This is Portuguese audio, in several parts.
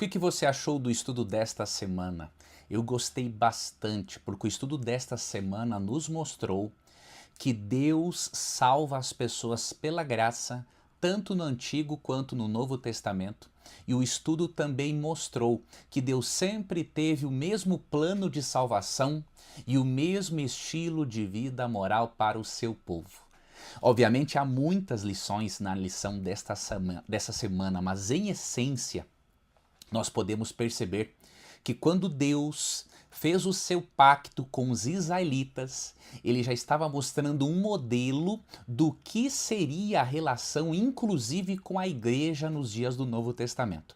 que você achou do estudo desta semana? Eu gostei bastante, porque o estudo desta semana nos mostrou que Deus salva as pessoas pela graça, tanto no Antigo quanto no Novo Testamento. E o estudo também mostrou que Deus sempre teve o mesmo plano de salvação e o mesmo estilo de vida moral para o seu povo. Obviamente há muitas lições na lição dessa semana, mas em essência nós podemos perceber que quando Deus fez o seu pacto com os israelitas, ele já estava mostrando um modelo do que seria a relação, inclusive com a igreja nos dias do Novo Testamento.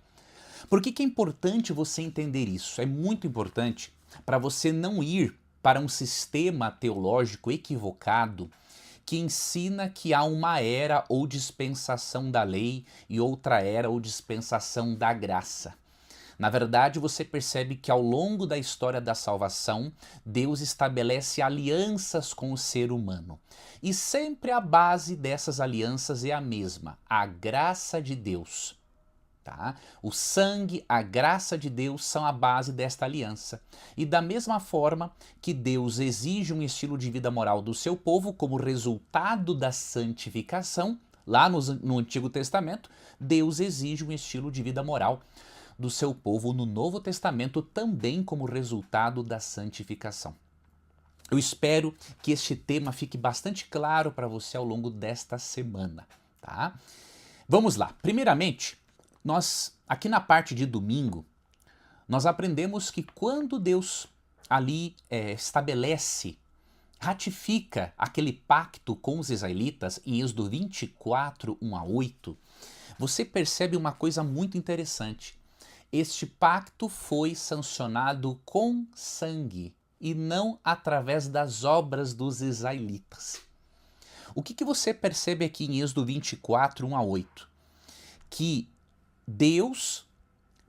Por que é importante você entender isso? É muito importante para você não ir para um sistema teológico equivocado que ensina que há uma era ou dispensação da lei e outra era ou dispensação da graça. Na verdade, você percebe que ao longo da história da salvação, Deus estabelece alianças com o ser humano. E sempre a base dessas alianças é a mesma, a graça de Deus. Tá? O sangue, a graça de Deus são a base desta aliança. E da mesma forma que Deus exige um estilo de vida moral do seu povo como resultado da santificação, lá no Antigo Testamento, Deus exige um estilo de vida moral do seu povo no Novo Testamento também como resultado da santificação. Eu espero que este tema fique bastante claro para você ao longo desta semana, tá? Vamos lá. Primeiramente, nós aqui na parte de domingo, nós aprendemos que quando Deus ali estabelece, ratifica aquele pacto com os israelitas em Êxodo 24, 1 a 8, você percebe uma coisa muito interessante. Este pacto foi sancionado com sangue e não através das obras dos israelitas. O que você percebe aqui em Êxodo 24, 1 a 8? Que Deus,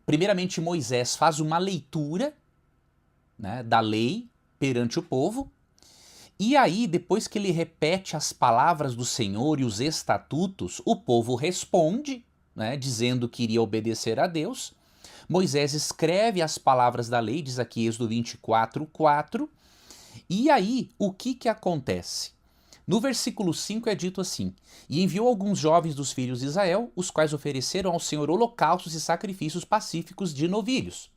primeiramente Moisés, faz uma leitura, né, da lei perante o povo, e aí, depois que ele repete as palavras do Senhor e os estatutos, o povo responde, né, dizendo que iria obedecer a Deus. Moisés escreve as palavras da lei, diz aqui Êxodo 24, 4. E aí, o que acontece? No versículo 5 é dito assim: E enviou alguns jovens dos filhos de Israel, os quais ofereceram ao Senhor holocaustos e sacrifícios pacíficos de novilhos.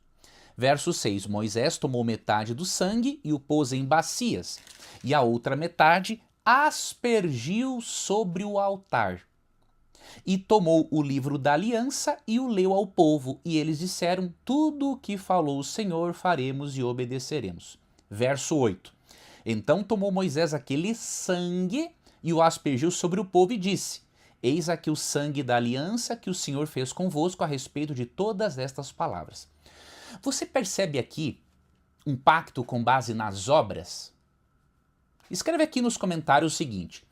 Verso 6, Moisés tomou metade do sangue e o pôs em bacias, e a outra metade aspergiu sobre o altar. E tomou o livro da aliança e o leu ao povo, e eles disseram: Tudo o que falou o Senhor faremos e obedeceremos. Verso 8. Então tomou Moisés aquele sangue e o aspergiu sobre o povo e disse: Eis aqui o sangue da aliança que o Senhor fez convosco a respeito de todas estas palavras. Você percebe aqui um pacto com base nas obras? Escreve aqui nos comentários o seguinte: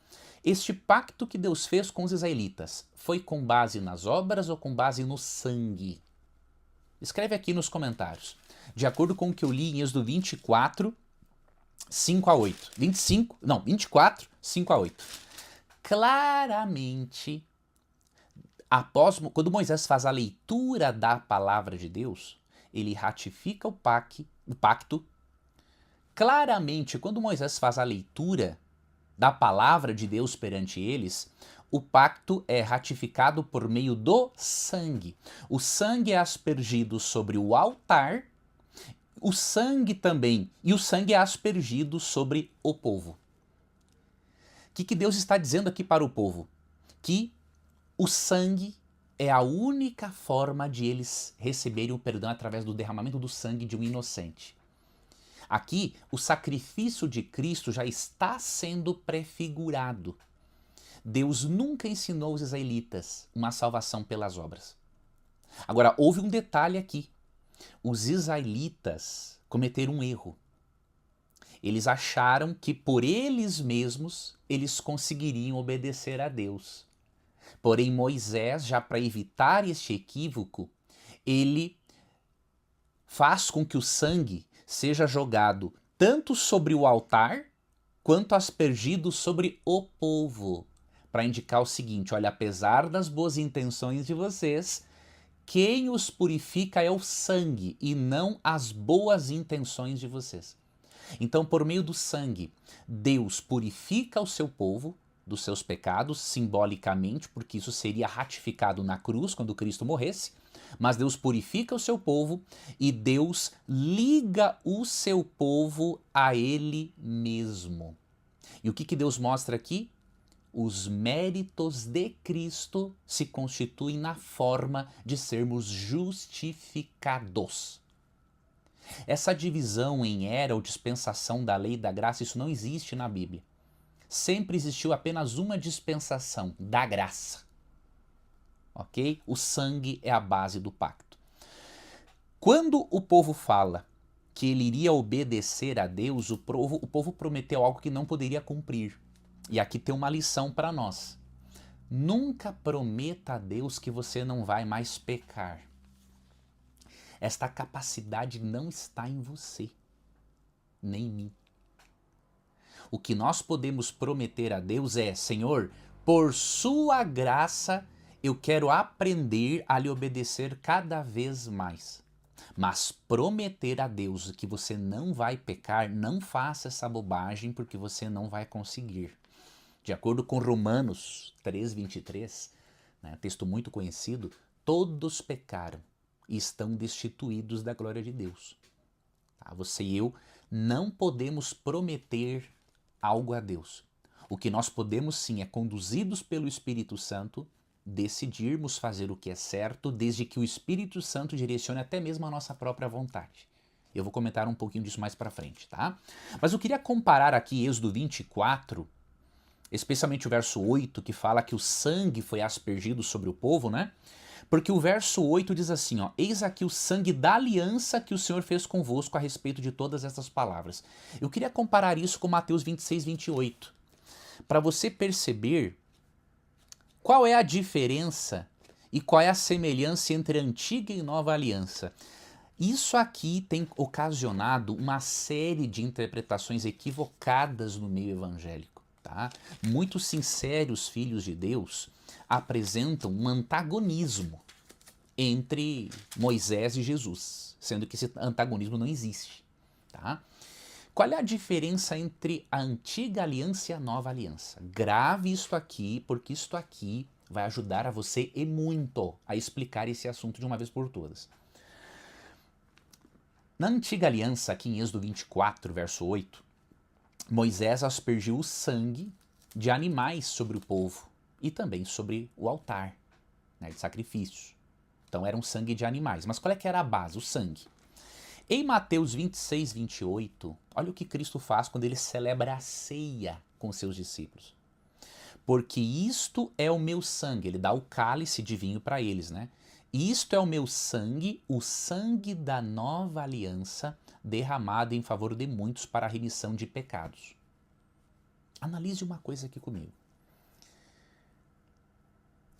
este pacto que Deus fez com os israelitas foi com base nas obras ou com base no sangue? Escreve aqui nos comentários. De acordo com o que eu li em Êxodo 24, 5 a 8. 24, 5 a 8. Claramente, quando Moisés faz a leitura da palavra de Deus, ele ratifica o pacto. Claramente, quando Moisés faz a leitura da palavra de Deus perante eles, o pacto é ratificado por meio do sangue. O sangue é aspergido sobre o altar, o sangue é aspergido sobre o povo. O que Deus está dizendo aqui para o povo? Que o sangue é a única forma de eles receberem o perdão através do derramamento do sangue de um inocente. Aqui, o sacrifício de Cristo já está sendo prefigurado. Deus nunca ensinou os israelitas uma salvação pelas obras. Agora, houve um detalhe aqui. Os israelitas cometeram um erro. Eles acharam que por eles mesmos eles conseguiriam obedecer a Deus. Porém, Moisés, já para evitar este equívoco, ele faz com que o sangue seja jogado tanto sobre o altar quanto aspergido sobre o povo, para indicar o seguinte: olha, apesar das boas intenções de vocês, quem os purifica é o sangue e não as boas intenções de vocês. Então, por meio do sangue, Deus purifica o seu povo dos seus pecados, simbolicamente, porque isso seria ratificado na cruz quando Cristo morresse. Mas Deus purifica o seu povo e Deus liga o seu povo a Ele mesmo. E o que Deus mostra aqui? Os méritos de Cristo se constituem na forma de sermos justificados. Essa divisão em era ou dispensação da lei e da graça, isso não existe na Bíblia. Sempre existiu apenas uma dispensação, da graça. Ok? O sangue é a base do pacto. Quando o povo fala que ele iria obedecer a Deus, o povo prometeu algo que não poderia cumprir. E aqui tem uma lição para nós. Nunca prometa a Deus que você não vai mais pecar. Esta capacidade não está em você, nem em mim. O que nós podemos prometer a Deus é: Senhor, por sua graça, eu quero aprender a lhe obedecer cada vez mais. Mas prometer a Deus que você não vai pecar, não faça essa bobagem, porque você não vai conseguir. De acordo com Romanos 3:23, texto muito conhecido, todos pecaram e estão destituídos da glória de Deus. Tá? Você e eu não podemos prometer algo a Deus. O que nós podemos sim é, conduzidos pelo Espírito Santo, decidirmos fazer o que é certo, desde que o Espírito Santo direcione até mesmo a nossa própria vontade. Eu vou comentar um pouquinho disso mais para frente, tá? Mas eu queria comparar aqui Êxodo 24, especialmente o verso 8, que fala que o sangue foi aspergido sobre o povo, né? Porque o verso 8 diz assim, ó: eis aqui o sangue da aliança que o Senhor fez convosco a respeito de todas estas palavras. Eu queria comparar isso com Mateus 26:28, para você perceber qual é a diferença e qual é a semelhança entre a antiga e nova aliança. Isso aqui tem ocasionado uma série de interpretações equivocadas no meio evangélico. Tá? Muitos sinceros filhos de Deus apresentam um antagonismo entre Moisés e Jesus, sendo que esse antagonismo não existe. Tá? Qual é a diferença entre a antiga aliança e a nova aliança? Grave isso aqui, porque isso aqui vai ajudar a você e muito a explicar esse assunto de uma vez por todas. Na antiga aliança, aqui em Êxodo 24, verso 8, Moisés aspergiu o sangue de animais sobre o povo e também sobre o altar, de sacrifícios. Então era um sangue de animais. Mas qual é que era a base? O sangue. Em Mateus 26:28, olha o que Cristo faz quando ele celebra a ceia com seus discípulos. Porque isto é o meu sangue. Ele dá o cálice de vinho para eles, né? Isto é o meu sangue, o sangue da nova aliança, derramado em favor de muitos para a remissão de pecados. Analise uma coisa aqui comigo.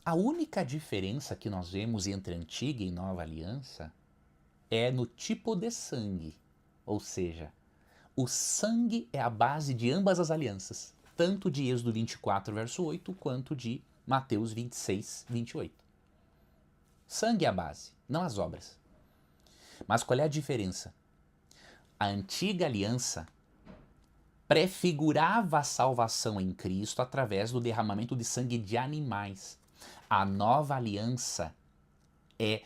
A única diferença que nós vemos entre antiga e nova aliança é no tipo de sangue. Ou seja, o sangue é a base de ambas as alianças, tanto de Êxodo 24, verso 8, quanto de Mateus 26:28. Sangue é a base, não as obras. Mas qual é a diferença? A antiga aliança prefigurava a salvação em Cristo através do derramamento de sangue de animais. A nova aliança é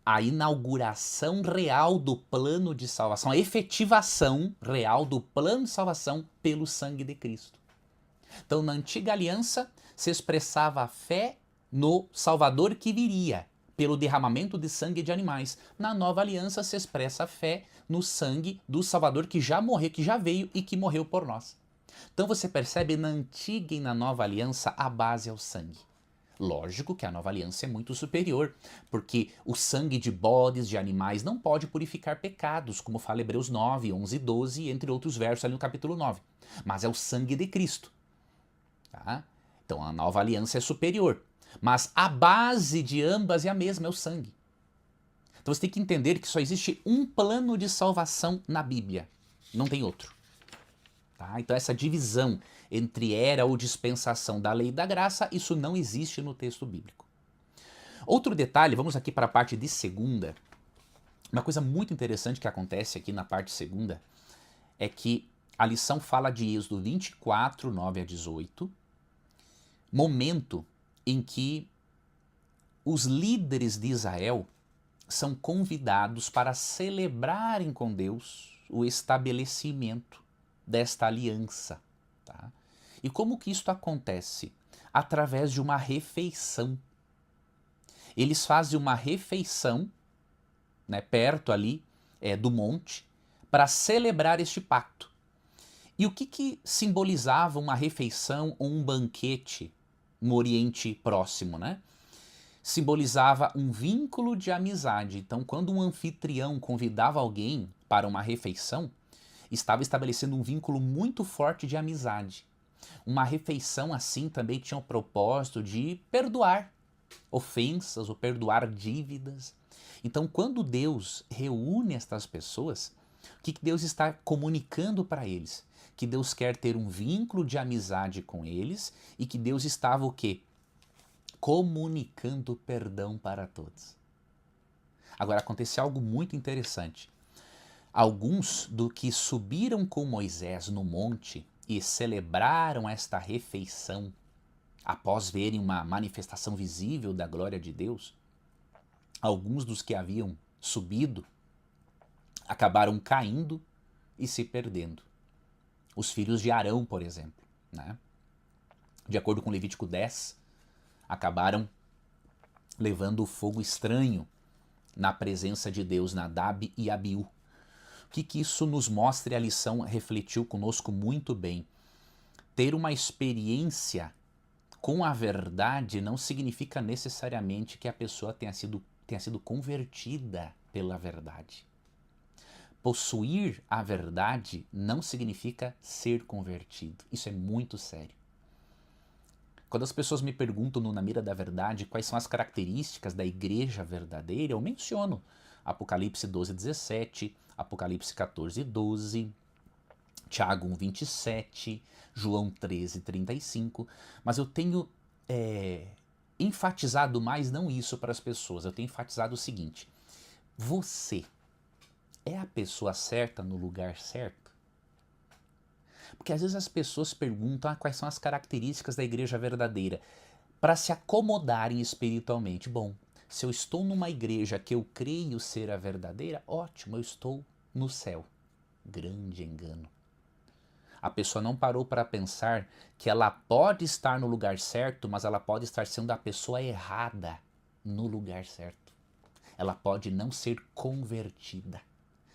a inauguração real do plano de salvação, a efetivação real do plano de salvação pelo sangue de Cristo. Então, na antiga aliança, se expressava a fé no Salvador que viria, pelo derramamento de sangue de animais. Na nova aliança, se expressa a fé no sangue do Salvador que já morreu, que já veio e que morreu por nós. Então você percebe, na antiga e na nova aliança, a base é o sangue. Lógico que a nova aliança é muito superior, porque o sangue de bodes, de animais, não pode purificar pecados, como fala Hebreus 9, 11 e 12, entre outros versos ali no capítulo 9. Mas é o sangue de Cristo. Tá? Então a nova aliança é superior. Mas a base de ambas é a mesma, é o sangue. Então você tem que entender que só existe um plano de salvação na Bíblia, não tem outro. Tá? Então essa divisão entre era ou dispensação da lei e da graça, isso não existe no texto bíblico. Outro detalhe, vamos aqui para a parte de segunda. Uma coisa muito interessante que acontece aqui na parte segunda é que a lição fala de Êxodo 24, 9 a 18, momento em que os líderes de Israel são convidados para celebrarem com Deus o estabelecimento desta aliança. Tá? E como que isso acontece? Através de uma refeição. Eles fazem uma refeição, né, perto ali do monte, para celebrar este pacto. E o que simbolizava uma refeição ou um banquete no Oriente Próximo, né? Simbolizava um vínculo de amizade. Então, quando um anfitrião convidava alguém para uma refeição, estava estabelecendo um vínculo muito forte de amizade. Uma refeição assim também tinha o propósito de perdoar ofensas ou perdoar dívidas. Então, quando Deus reúne estas pessoas, o que Deus está comunicando para eles? Que Deus quer ter um vínculo de amizade com eles e que Deus estava o quê? Comunicando perdão para todos. Agora, aconteceu algo muito interessante. Alguns do que subiram com Moisés no monte e celebraram esta refeição, após verem uma manifestação visível da glória de Deus, alguns dos que haviam subido acabaram caindo e se perdendo. Os filhos de Arão, por exemplo, né? De acordo com Levítico 10, acabaram levando o fogo estranho na presença de Deus, Nadab e Abiú. O que isso nos mostra e a lição refletiu conosco muito bem. Ter uma experiência com a verdade não significa necessariamente que a pessoa tenha sido convertida pela verdade. Possuir a verdade não significa ser convertido. Isso é muito sério. Quando as pessoas me perguntam no Na Mira da Verdade quais são as características da igreja verdadeira, eu menciono Apocalipse 12, 17, Apocalipse 14, 12, Tiago 1, 27, João 13, 35, mas eu tenho enfatizado mais não isso para as pessoas, eu tenho enfatizado o seguinte: você é a pessoa certa no lugar certo? Porque às vezes as pessoas perguntam quais são as características da igreja verdadeira para se acomodarem espiritualmente. Bom, se eu estou numa igreja que eu creio ser a verdadeira, ótimo, eu estou no céu. Grande engano. A pessoa não parou para pensar que ela pode estar no lugar certo, mas ela pode estar sendo a pessoa errada no lugar certo. Ela pode não ser convertida.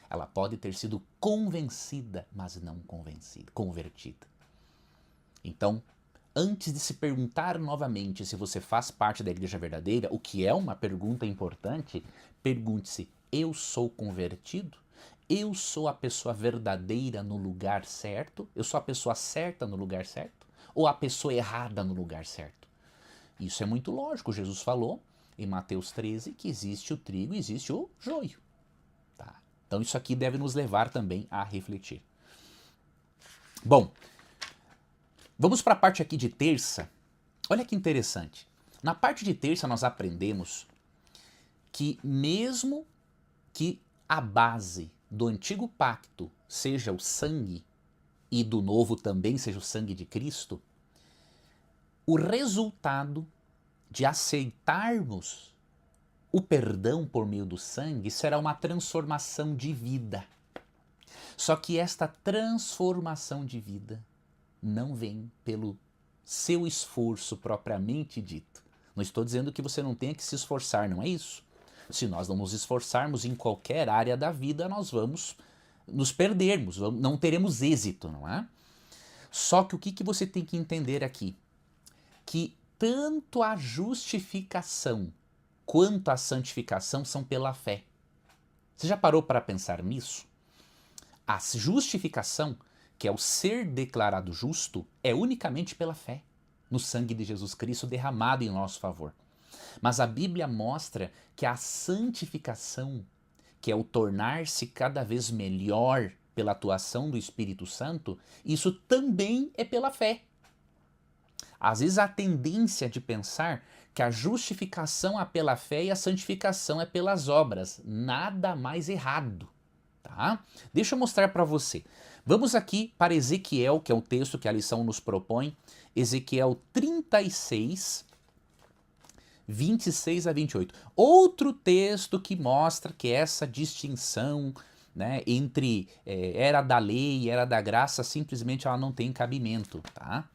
Ela pode ter sido convencida, mas não convertida. Então, antes de se perguntar novamente se você faz parte da igreja verdadeira, o que é uma pergunta importante, pergunte-se: eu sou convertido? Eu sou a pessoa verdadeira no lugar certo? Eu sou a pessoa certa no lugar certo? Ou a pessoa errada no lugar certo? Isso é muito lógico. Jesus falou em Mateus 13 que existe o trigo e existe o joio. Tá? Então isso aqui deve nos levar também a refletir. Bom, vamos para a parte aqui de terça. Olha que interessante. Na parte de terça nós aprendemos que mesmo que a base do antigo pacto seja o sangue e do novo também seja o sangue de Cristo, o resultado de aceitarmos o perdão por meio do sangue será uma transformação de vida. Só que esta transformação de vida não vem pelo seu esforço propriamente dito. Não estou dizendo que você não tenha que se esforçar, não é isso. Se nós não nos esforçarmos em qualquer área da vida, nós vamos nos perdermos, não teremos êxito, não é? Só que o que você tem que entender aqui? Que tanto a justificação quanto a santificação são pela fé. Você já parou para pensar nisso? A justificação, que é o ser declarado justo, é unicamente pela fé no sangue de Jesus Cristo derramado em nosso favor. Mas a Bíblia mostra que a santificação, que é o tornar-se cada vez melhor pela atuação do Espírito Santo, isso também é pela fé. Às vezes há a tendência de pensar que a justificação é pela fé e a santificação é pelas obras. Nada mais errado, tá? Deixa eu mostrar para você. Vamos aqui para Ezequiel, que é o texto que a lição nos propõe. Ezequiel 36, 26 a 28. Outro texto que mostra que essa distinção, né, entre era da lei e era da graça, simplesmente ela não tem cabimento, tá?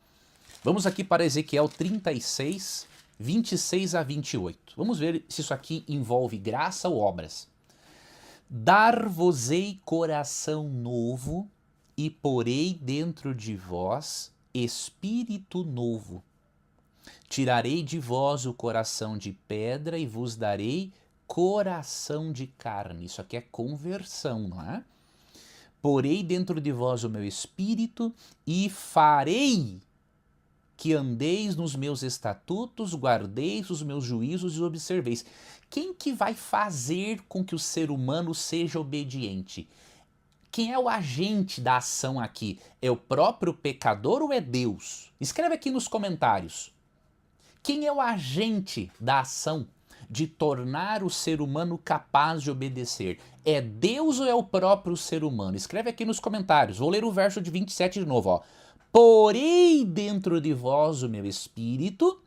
Vamos aqui para Ezequiel 36, 26 a 28. Vamos ver se isso aqui envolve graça ou obras. Dar-vos-ei coração novo e porei dentro de vós espírito novo. Tirarei de vós o coração de pedra e vos darei coração de carne. Isso aqui é conversão, não é? Porei dentro de vós o meu espírito e farei que andeis nos meus estatutos, guardeis os meus juízos e observeis. Quem que vai fazer com que o ser humano seja obediente? Quem é o agente da ação aqui? É o próprio pecador ou é Deus? Escreve aqui nos comentários. Quem é o agente da ação de tornar o ser humano capaz de obedecer? É Deus ou é o próprio ser humano? Escreve aqui nos comentários. Vou ler o verso de 27 de novo, ó. Porei dentro de vós o meu espírito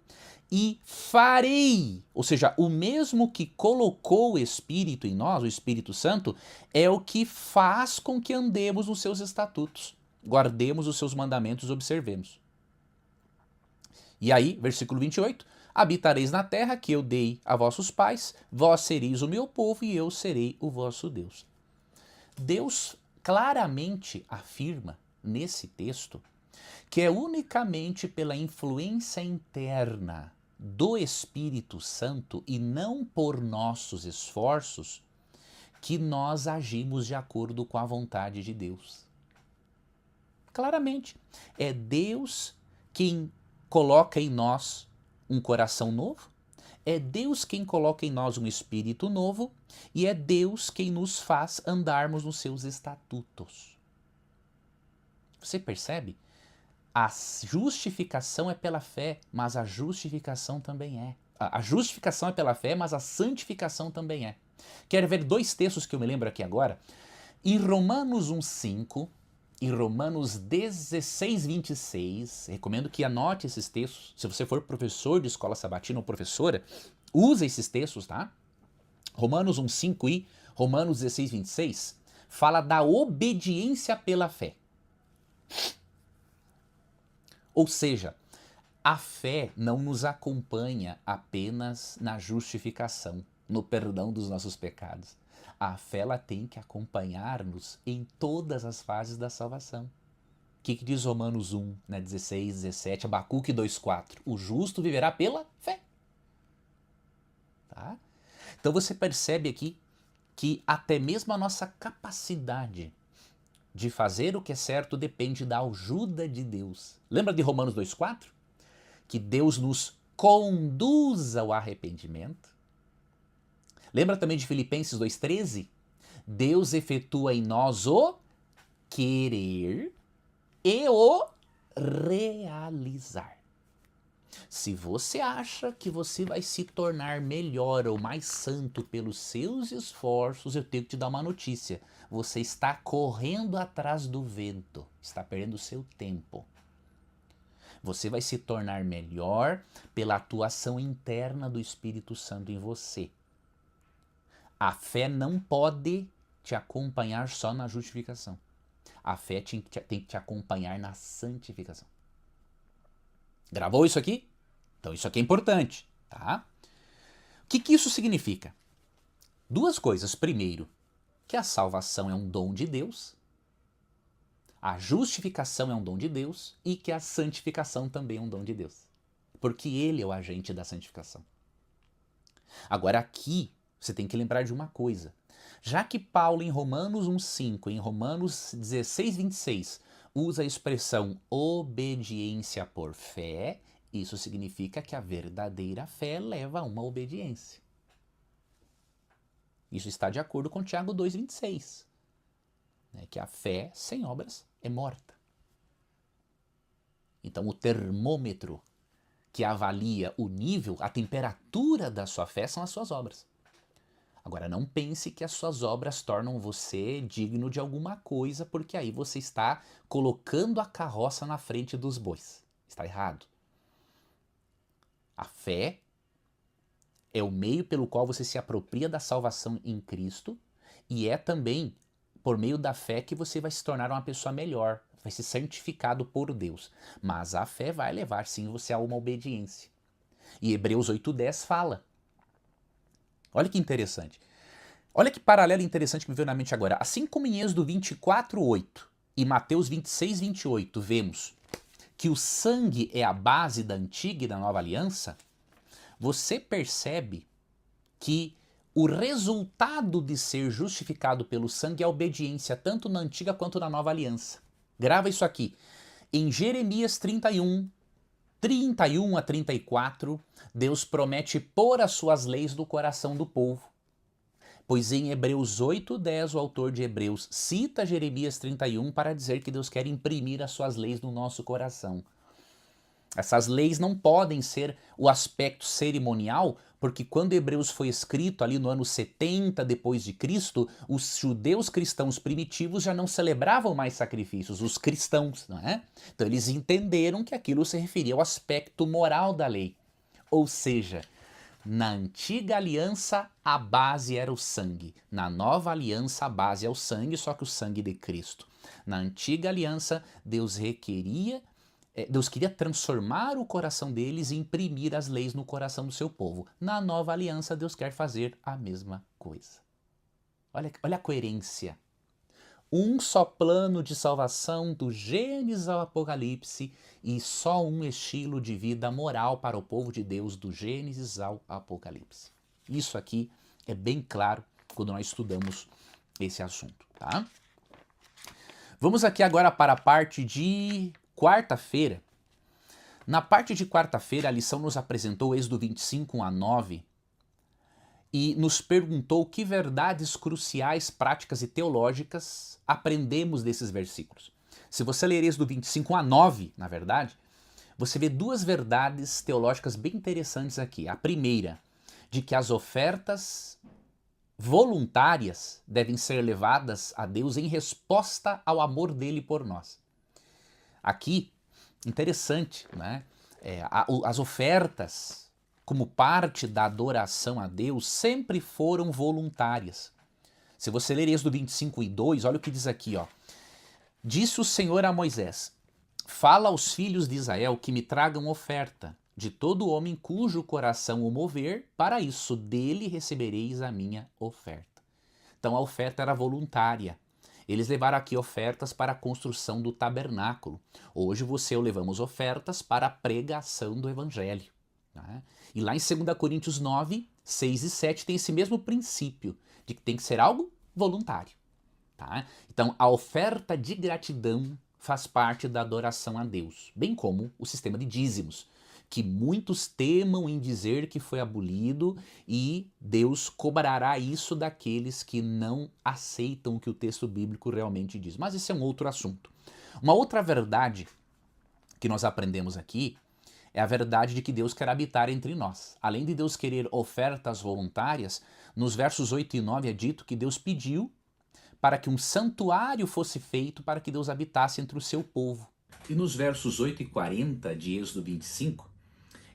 e farei, ou seja, o mesmo que colocou o Espírito em nós, o Espírito Santo, é o que faz com que andemos nos seus estatutos, guardemos os seus mandamentos e observemos. E aí, versículo 28, habitareis na terra que eu dei a vossos pais, vós sereis o meu povo e eu serei o vosso Deus. Deus claramente afirma nesse texto que é unicamente pela influência interna do Espírito Santo e não por nossos esforços que nós agimos de acordo com a vontade de Deus. Claramente, é Deus quem coloca em nós um coração novo, é Deus quem coloca em nós um espírito novo e é Deus quem nos faz andarmos nos seus estatutos. Você percebe? A justificação é pela fé, mas a justificação também é. A justificação é pela fé, mas a santificação também é. Quero ver dois textos que eu me lembro aqui agora. Em Romanos 1,5 e Romanos 16, 26, recomendo que anote esses textos. Se você for professor de escola sabatina ou professora, use esses textos, tá? Romanos 1,5 e Romanos 16, 26 fala da obediência pela fé. Ou seja, a fé não nos acompanha apenas na justificação, no perdão dos nossos pecados. A fé ela tem que acompanhar-nos em todas as fases da salvação. O que diz Romanos 1, 16, 17, Abacuque 2,4? O justo viverá pela fé. Tá? Então você percebe aqui que até mesmo a nossa capacidade de fazer o que é certo depende da ajuda de Deus. Lembra de Romanos 2,4? Que Deus nos conduz ao arrependimento. Lembra também de Filipenses 2,13? Deus efetua em nós o querer e o realizar. Se você acha que você vai se tornar melhor ou mais santo pelos seus esforços, eu tenho que te dar uma notícia. Você está correndo atrás do vento, está perdendo seu tempo. Você vai se tornar melhor pela atuação interna do Espírito Santo em você. A fé não pode te acompanhar só na justificação. A fé tem que te acompanhar na santificação. Gravou isso aqui? Então isso aqui é importante, tá? O que isso significa? Duas coisas. Primeiro, que a salvação é um dom de Deus, a justificação é um dom de Deus e que a santificação também é um dom de Deus. Porque Ele é o agente da santificação. Agora aqui, você tem que lembrar de uma coisa. Já que Paulo em Romanos 1,5 e em Romanos 16, 26 usa a expressão obediência por fé, isso significa que a verdadeira fé leva a uma obediência. Isso está de acordo com Tiago 2,26, né, que a fé sem obras é morta. Então o termômetro que avalia o nível, a temperatura da sua fé são as suas obras. Agora, não pense que as suas obras tornam você digno de alguma coisa, porque aí você está colocando a carroça na frente dos bois. Está errado. A fé é o meio pelo qual você se apropria da salvação em Cristo e é também por meio da fé que você vai se tornar uma pessoa melhor, vai ser santificado por Deus. Mas a fé vai levar sim você a uma obediência. E Hebreus 8:10 fala. Olha que interessante. Olha que paralelo interessante que me veio na mente agora. Assim como em Êxodo 24:8 e Mateus 26:28 vemos que o sangue é a base da antiga e da nova aliança, você percebe que o resultado de ser justificado pelo sangue é a obediência, tanto na antiga quanto na nova aliança. Grava isso aqui. Em Jeremias 31 a 34, Deus promete pôr as suas leis no coração do povo. Pois em Hebreus 8:10, o autor de Hebreus cita Jeremias 31 para dizer que Deus quer imprimir as suas leis no nosso coração. Essas leis não podem ser o aspecto cerimonial, porque quando Hebreus foi escrito ali no ano 70 depois de Cristo, os judeus cristãos primitivos já não celebravam mais sacrifícios, os cristãos, não é? Então eles entenderam que aquilo se referia ao aspecto moral da lei. Ou seja, na antiga aliança a base era o sangue, na nova aliança a base é o sangue, só que o sangue de Cristo. Na antiga aliança Deus queria transformar o coração deles e imprimir as leis no coração do seu povo. Na nova aliança, Deus quer fazer a mesma coisa. Olha a coerência. Um só plano de salvação do Gênesis ao Apocalipse e só um estilo de vida moral para o povo de Deus do Gênesis ao Apocalipse. Isso aqui é bem claro quando nós estudamos esse assunto, tá? Vamos aqui agora para a parte de quarta-feira. Na parte de quarta-feira, a lição nos apresentou Êxodo 25, 1 a 9 e nos perguntou que verdades cruciais, práticas e teológicas aprendemos desses versículos. Se você ler Êxodo 25, 1 a 9, na verdade, você vê duas verdades teológicas bem interessantes aqui. A primeira, de que as ofertas voluntárias devem ser levadas a Deus em resposta ao amor dele por nós. Aqui, interessante, né? As ofertas, como parte da adoração a Deus, sempre foram voluntárias. Se você ler Êxodo 25:2, olha o que diz aqui, ó. Disse o Senhor a Moisés: fala aos filhos de Israel que me tragam oferta de todo homem cujo coração o mover, para isso dele recebereis a minha oferta. Então a oferta era voluntária. Eles levaram aqui ofertas para a construção do tabernáculo. Hoje você e eu levamos ofertas para a pregação do evangelho. Né? E lá em 2 Coríntios 9, 6 e 7 tem esse mesmo princípio, de que tem que ser algo voluntário. Tá? Então a oferta de gratidão faz parte da adoração a Deus, bem como o sistema de dízimos, que muitos temam em dizer que foi abolido e Deus cobrará isso daqueles que não aceitam o que o texto bíblico realmente diz. Mas esse é um outro assunto. Uma outra verdade que nós aprendemos aqui é a verdade de que Deus quer habitar entre nós. Além de Deus querer ofertas voluntárias, nos versos 8 e 9 é dito que Deus pediu para que um santuário fosse feito para que Deus habitasse entre o seu povo. E nos versos 8 e 40 de Êxodo 25,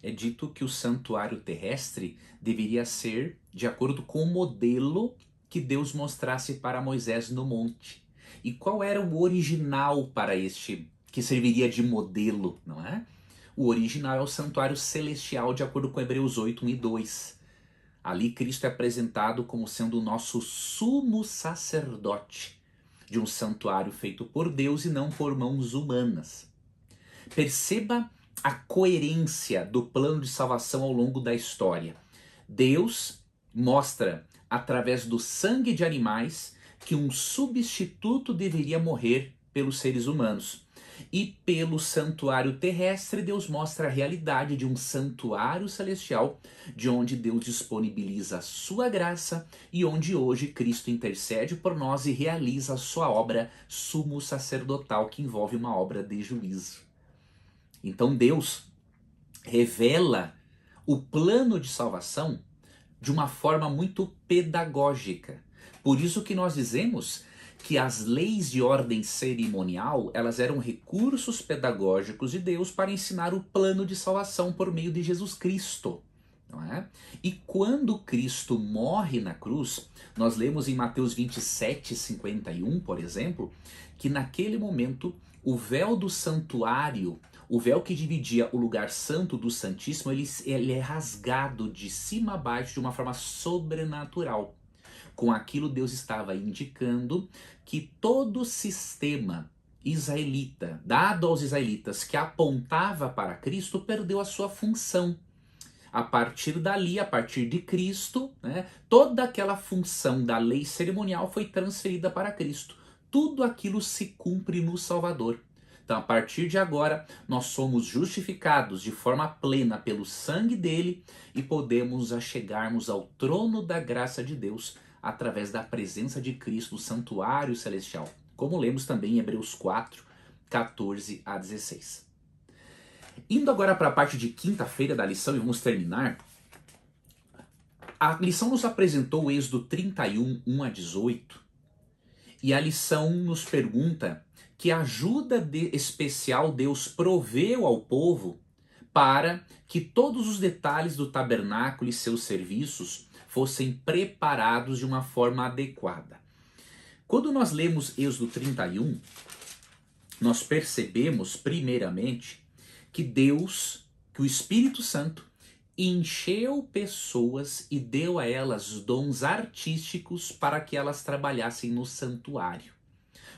é dito que o santuário terrestre deveria ser de acordo com o modelo que Deus mostrasse para Moisés no monte. E qual era o original para este, que serviria de modelo, não é? O original é o santuário celestial, de acordo com Hebreus 8, 1 e 2. Ali Cristo é apresentado como sendo o nosso sumo sacerdote de um santuário feito por Deus e não por mãos humanas. Perceba a coerência do plano de salvação ao longo da história. Deus mostra, através do sangue de animais, que um substituto deveria morrer pelos seres humanos. E pelo santuário terrestre, Deus mostra a realidade de um santuário celestial, de onde Deus disponibiliza a sua graça e onde hoje Cristo intercede por nós e realiza a sua obra sumo sacerdotal, que envolve uma obra de juízo. Então Deus revela o plano de salvação de uma forma muito pedagógica. Por isso que nós dizemos que as leis de ordem cerimonial, elas eram recursos pedagógicos de Deus para ensinar o plano de salvação por meio de Jesus Cristo. Não é? E quando Cristo morre na cruz, nós lemos em Mateus 27:51, por exemplo, que naquele momento o véu do santuário, o véu que dividia o lugar santo do santíssimo, ele é rasgado de cima a baixo de uma forma sobrenatural. Com aquilo, Deus estava indicando que todo o sistema israelita, dado aos israelitas, que apontava para Cristo, perdeu a sua função. A partir dali, a partir de Cristo, né, toda aquela função da lei cerimonial foi transferida para Cristo. Tudo aquilo se cumpre no Salvador. Então, a partir de agora, nós somos justificados de forma plena pelo sangue dele e podemos achegarmos ao trono da graça de Deus através da presença de Cristo no santuário celestial, como lemos também em Hebreus 4:14-16. Indo agora para a parte de quinta-feira da lição e vamos terminar, a lição nos apresentou o Êxodo 31, 1-18, e a lição nos pergunta que ajuda especial Deus proveu ao povo para que todos os detalhes do tabernáculo e seus serviços fossem preparados de uma forma adequada. Quando nós lemos Êxodo 31, nós percebemos primeiramente que Deus, que o Espírito Santo, encheu pessoas e deu a elas dons artísticos para que elas trabalhassem no santuário.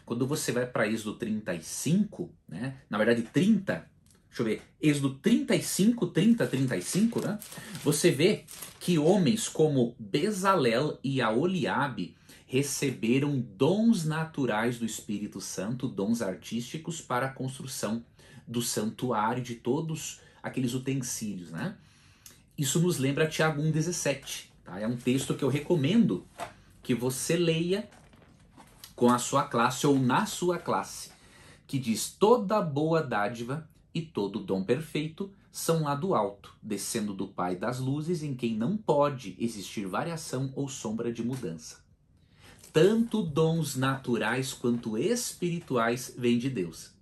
Quando você vai para Êxodo 35, né, na verdade 30, deixa eu ver, Êxodo 35, 30, 35, né, você vê que homens como Bezalel e Aholiabe receberam dons naturais do Espírito Santo, dons artísticos para a construção do santuário, de todos aqueles utensílios, né? Isso nos lembra Tiago 1,17. Tá? É um texto que eu recomendo que você leia com a sua classe ou na sua classe, que diz: toda boa dádiva e todo dom perfeito são lá do alto, descendo do Pai das luzes, em quem não pode existir variação ou sombra de mudança. Tanto dons naturais quanto espirituais vêm de Deus.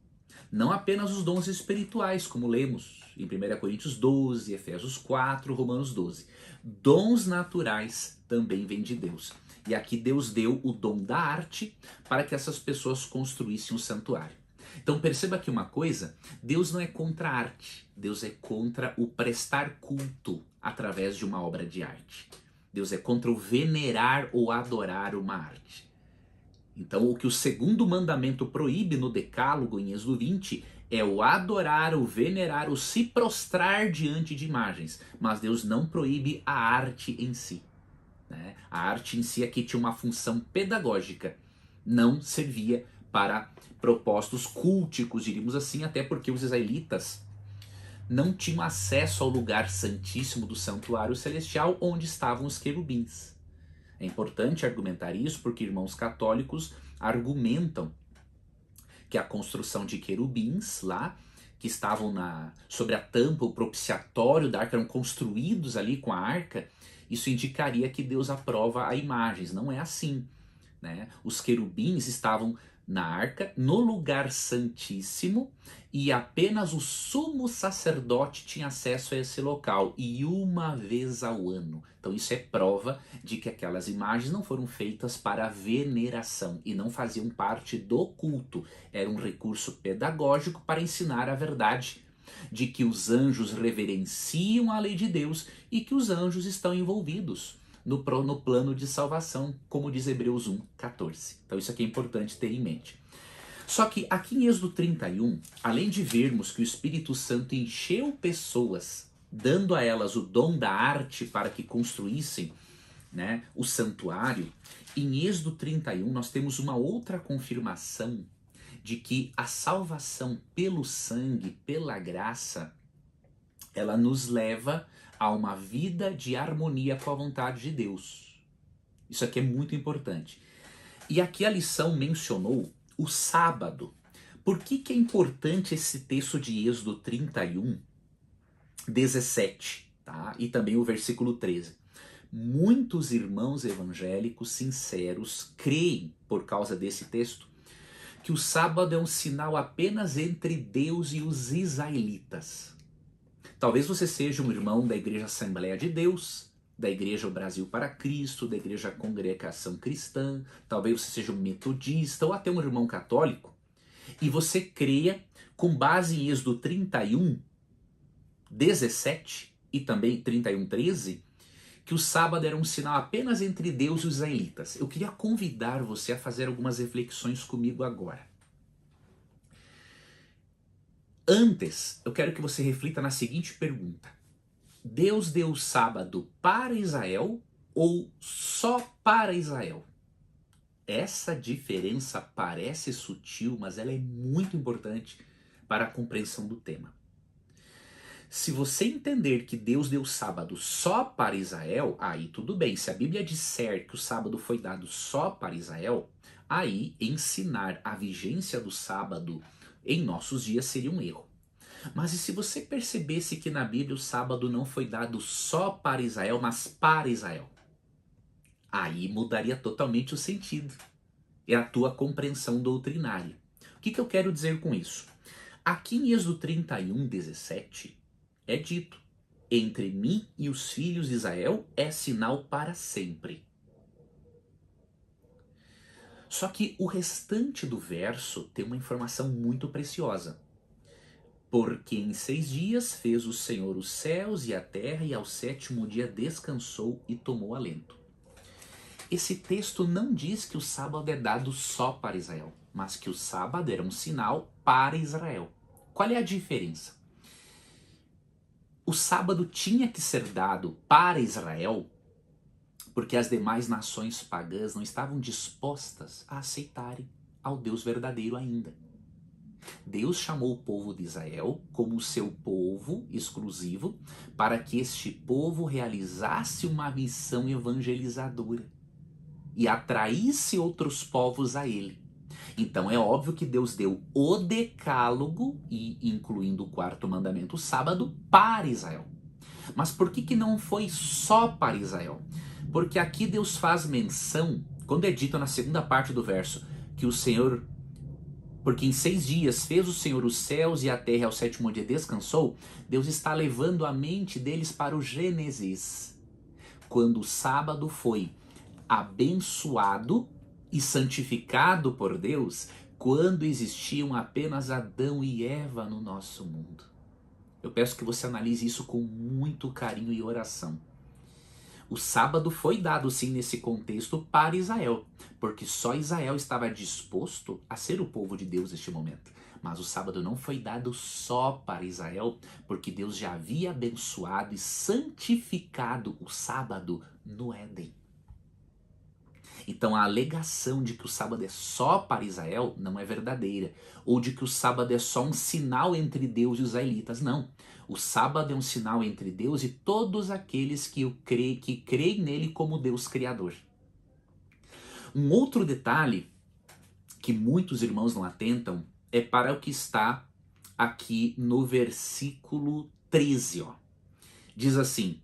Não apenas os dons espirituais, como lemos em 1 Coríntios 12, Efésios 4, Romanos 12. Dons naturais também vêm de Deus. E aqui Deus deu o dom da arte para que essas pessoas construíssem um santuário. Então perceba aqui uma coisa, Deus não é contra a arte, Deus é contra o prestar culto através de uma obra de arte. Deus é contra o venerar ou adorar uma arte. Então, o que o segundo mandamento proíbe no Decálogo, em Êxodo 20, é o adorar, o venerar, o se prostrar diante de imagens. Mas Deus não proíbe a arte em si. Né? A arte em si aqui tinha uma função pedagógica. Não servia para propósitos culticos, diríamos assim, até porque os israelitas não tinham acesso ao lugar santíssimo do santuário celestial, onde estavam os querubins. É importante argumentar isso porque irmãos católicos argumentam que a construção de querubins lá, que estavam sobre a tampa, o propiciatório da arca, eram construídos ali com a arca, isso indicaria que Deus aprova a imagens. Não é assim, né? Os querubins estavam na arca, no lugar santíssimo, e apenas o sumo sacerdote tinha acesso a esse local, e uma vez ao ano. Então isso é prova de que aquelas imagens não foram feitas para veneração e não faziam parte do culto. Era um recurso pedagógico para ensinar a verdade de que os anjos reverenciam a lei de Deus e que os anjos estão envolvidos no plano de salvação, como diz Hebreus 1:14. Então isso aqui é importante ter em mente. Só que aqui em Êxodo 31, além de vermos que o Espírito Santo encheu pessoas, dando a elas o dom da arte para que construíssem, né, o santuário, em Êxodo 31 nós temos uma outra confirmação de que a salvação pelo sangue, pela graça, ela nos leva a uma vida de harmonia com a vontade de Deus. Isso aqui é muito importante. E aqui a lição mencionou o sábado. Por que é importante esse texto de Êxodo 31 17, tá? E também o versículo 13. Muitos irmãos evangélicos sinceros creem, por causa desse texto, que o sábado é um sinal apenas entre Deus e os israelitas. Talvez você seja um irmão da Igreja Assembleia de Deus, da Igreja Brasil para Cristo, da Igreja Congregação Cristã, talvez você seja um metodista ou até um irmão católico, e você creia, com base em Êxodo 31, 17 e também 31, 13, que o sábado era um sinal apenas entre Deus e os israelitas. Eu queria convidar você a fazer algumas reflexões comigo agora. Antes, eu quero que você reflita na seguinte pergunta: Deus deu o sábado para Israel ou só para Israel? Essa diferença parece sutil, mas ela é muito importante para a compreensão do tema. Se você entender que Deus deu o sábado só para Israel, aí tudo bem. Se a Bíblia disser que o sábado foi dado só para Israel, aí ensinar a vigência do sábado em nossos dias seria um erro. Mas e se você percebesse que na Bíblia o sábado não foi dado só para Israel, mas para Israel? Aí mudaria totalmente o sentido. É a tua compreensão doutrinária. O que eu quero dizer com isso? Aqui em Êxodo 31, 17, é dito: entre mim e os filhos de Israel é sinal para sempre. Só que o restante do verso tem uma informação muito preciosa. Porque em 6 dias fez o Senhor os céus e a terra, e ao 7º dia descansou e tomou alento. Esse texto não diz que o sábado é dado só para Israel, mas que o sábado era um sinal para Israel. Qual é a diferença? O sábado tinha que ser dado para Israel porque as demais nações pagãs não estavam dispostas a aceitarem ao Deus verdadeiro ainda. Deus chamou o povo de Israel como seu povo exclusivo para que este povo realizasse uma missão evangelizadora e atraísse outros povos a ele. Então é óbvio que Deus deu o decálogo, e incluindo o 4º mandamento, o sábado, para Israel. Mas por que não foi só para Israel? Porque aqui Deus faz menção, quando é dito na segunda parte do verso, que o Senhor, porque em 6 dias fez o Senhor os céus e a terra, e ao 7º dia descansou, Deus está levando a mente deles para o Gênesis, quando o sábado foi abençoado e santificado por Deus, quando existiam apenas Adão e Eva no nosso mundo. Eu peço que você analise isso com muito carinho e oração. O sábado foi dado sim nesse contexto para Israel, porque só Israel estava disposto a ser o povo de Deus neste momento. Mas o sábado não foi dado só para Israel, porque Deus já havia abençoado e santificado o sábado no Éden. Então a alegação de que o sábado é só para Israel não é verdadeira, ou de que o sábado é só um sinal entre Deus e os israelitas, não. O sábado é um sinal entre Deus e todos aqueles que creem nele como Deus Criador. Um outro detalhe que muitos irmãos não atentam é para o que está aqui no versículo 13. Ó. Diz assim: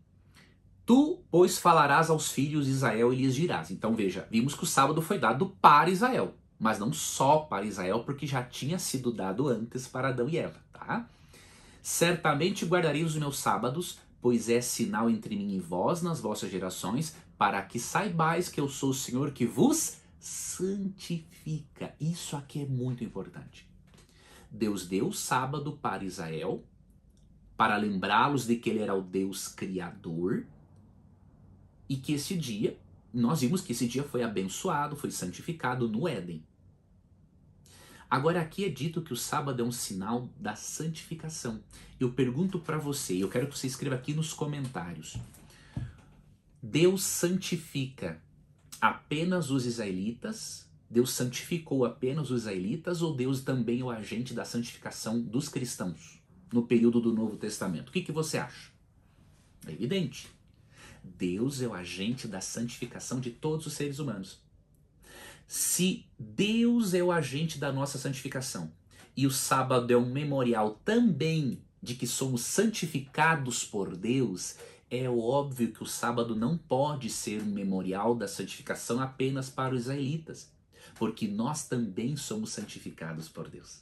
tu, pois, falarás aos filhos de Israel e lhes dirás. Então veja, vimos que o sábado foi dado para Israel, mas não só para Israel, porque já tinha sido dado antes para Adão e Eva, tá? Certamente guardareis os meus sábados, pois é sinal entre mim e vós nas vossas gerações, para que saibais que eu sou o Senhor que vos santifica. Isso aqui é muito importante. Deus deu o sábado para Israel, para lembrá-los de que ele era o Deus Criador, e que esse dia, nós vimos que esse dia foi abençoado, foi santificado no Éden. Agora aqui é dito que o sábado é um sinal da santificação. Eu pergunto para você, eu quero que você escreva aqui nos comentários: Deus santifica apenas os israelitas? Deus santificou apenas os israelitas, ou Deus também é o agente da santificação dos cristãos no período do Novo Testamento? O que você acha? É evidente. Deus é o agente da santificação de todos os seres humanos. Se Deus é o agente da nossa santificação e o sábado é um memorial também de que somos santificados por Deus, é óbvio que o sábado não pode ser um memorial da santificação apenas para os israelitas, porque nós também somos santificados por Deus.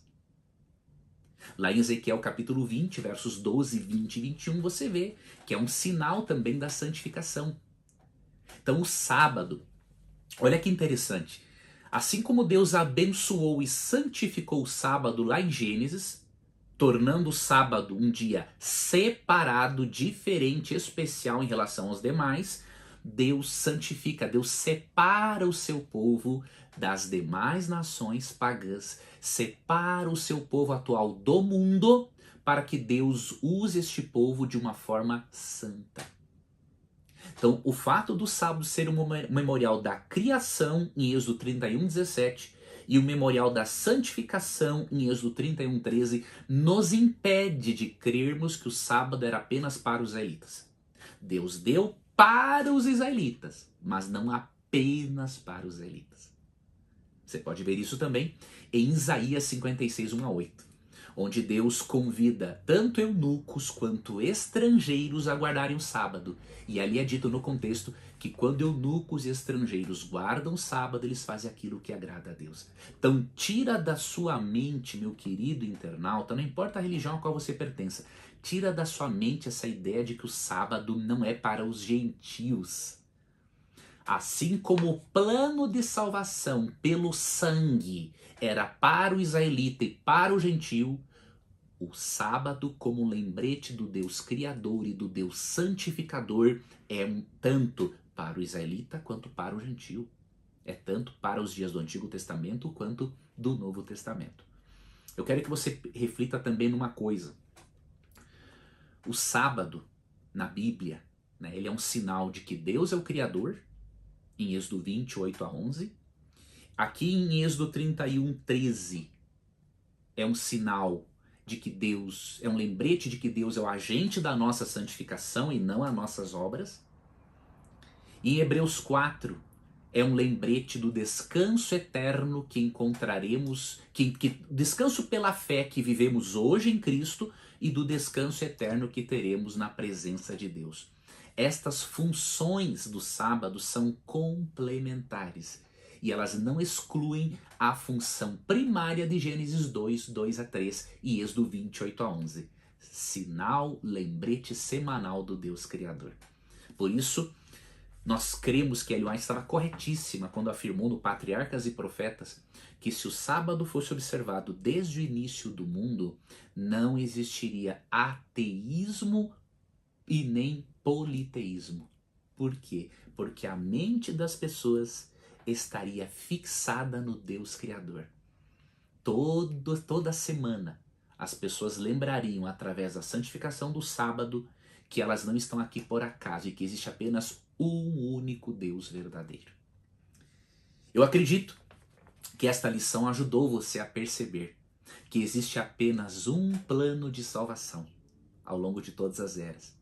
Lá em Ezequiel capítulo 20, versos 12, 20 e 21, você vê que é um sinal também da santificação. Então o sábado, olha que interessante, assim como Deus abençoou e santificou o sábado lá em Gênesis, tornando o sábado um dia separado, diferente, especial em relação aos demais, Deus santifica, Deus separa o seu povo das demais nações pagãs, separa o seu povo atual do mundo, para que Deus use este povo de uma forma santa. Então, o fato do sábado ser um memorial da criação, em Êxodo 31:17, e o memorial da santificação, em Êxodo 31:13, nos impede de crermos que o sábado era apenas para os israelitas. Deus deu para os israelitas, mas não apenas para os israelitas. Você pode ver isso também em Isaías 56, 1-8, onde Deus convida tanto eunucos quanto estrangeiros a guardarem o sábado. E ali é dito no contexto que quando eunucos e estrangeiros guardam o sábado, eles fazem aquilo que agrada a Deus. Então tira da sua mente, meu querido internauta, não importa a religião a qual você pertença, tira da sua mente essa ideia de que o sábado não é para os gentios. Assim como o plano de salvação pelo sangue era para o israelita e para o gentio, o sábado, como um lembrete do Deus Criador e do Deus Santificador, é tanto para o israelita quanto para o gentio. É tanto para os dias do Antigo Testamento quanto do Novo Testamento. Eu quero que você reflita também numa coisa. O sábado, na Bíblia, né, ele é um sinal de que Deus é o Criador, em Êxodo 20, 8-11. Aqui em Êxodo 31, 13, é um sinal de que Deus, é um lembrete de que Deus é o agente da nossa santificação e não as nossas obras. Em Hebreus 4, é um lembrete do descanso eterno que encontraremos, que descanso pela fé que vivemos hoje em Cristo e do descanso eterno que teremos na presença de Deus. Estas funções do sábado são complementares e elas não excluem a função primária de Gênesis 2, 2-3 e Êxodo 20, 8-11. Sinal, lembrete semanal do Deus Criador. Por isso, nós cremos que Ellen White estava corretíssima quando afirmou no Patriarcas e Profetas que se o sábado fosse observado desde o início do mundo, não existiria ateísmo e nem politeísmo. Por quê? Porque a mente das pessoas estaria fixada no Deus Criador. Toda semana as pessoas lembrariam, através da santificação do sábado, que elas não estão aqui por acaso e que existe apenas um único Deus verdadeiro. Eu acredito que esta lição ajudou você a perceber que existe apenas um plano de salvação ao longo de todas as eras.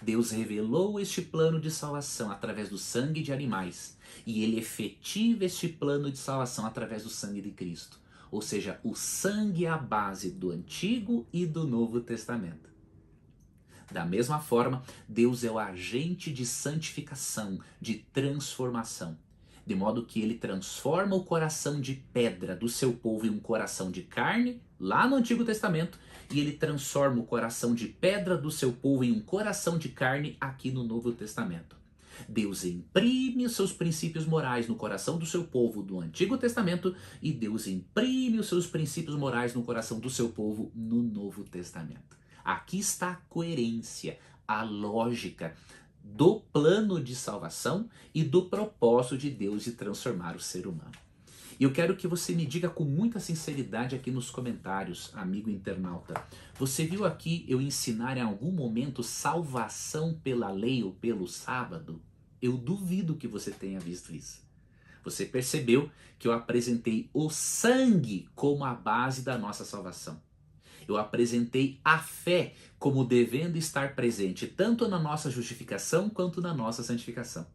Deus revelou este plano de salvação através do sangue de animais e ele efetiva este plano de salvação através do sangue de Cristo. Ou seja, o sangue é a base do Antigo e do Novo Testamento. Da mesma forma, Deus é o agente de santificação, de transformação, de modo que ele transforma o coração de pedra do seu povo em um coração de carne, lá no Antigo Testamento, e ele transforma o coração de pedra do seu povo em um coração de carne aqui no Novo Testamento. Deus imprime os seus princípios morais no coração do seu povo do Antigo Testamento e Deus imprime os seus princípios morais no coração do seu povo no Novo Testamento. Aqui está a coerência, a lógica do plano de salvação e do propósito de Deus de transformar o ser humano. E eu quero que você me diga com muita sinceridade aqui nos comentários, amigo internauta. Você viu aqui eu ensinar em algum momento salvação pela lei ou pelo sábado? Eu duvido que você tenha visto isso. Você percebeu que eu apresentei o sangue como a base da nossa salvação. Eu apresentei a fé como devendo estar presente tanto na nossa justificação quanto na nossa santificação.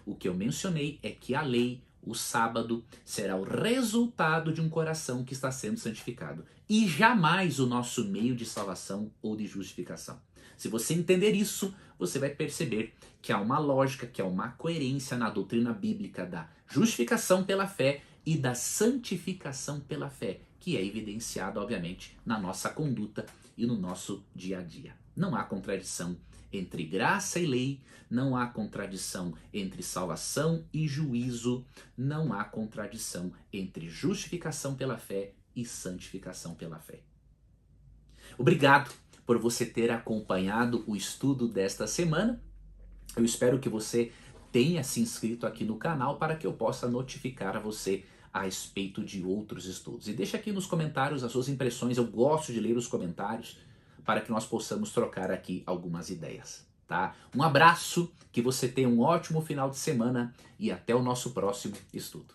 O que eu mencionei é que a lei, O sábado será o resultado de um coração que está sendo santificado e jamais o nosso meio de salvação ou de justificação. Se você entender isso, você vai perceber que há uma lógica, que há uma coerência na doutrina bíblica da justificação pela fé e da santificação pela fé, que é evidenciada, obviamente, na nossa conduta e no nosso dia a dia. Não há contradição entre graça e lei, não há contradição entre salvação e juízo, não há contradição entre justificação pela fé e santificação pela fé. Obrigado por você ter acompanhado o estudo desta semana. Eu espero que você tenha se inscrito aqui no canal para que eu possa notificar a você a respeito de outros estudos. E deixa aqui nos comentários as suas impressões, eu gosto de ler os comentários para que nós possamos trocar aqui algumas ideias, tá? Um abraço, que você tenha um ótimo final de semana e até o nosso próximo estudo.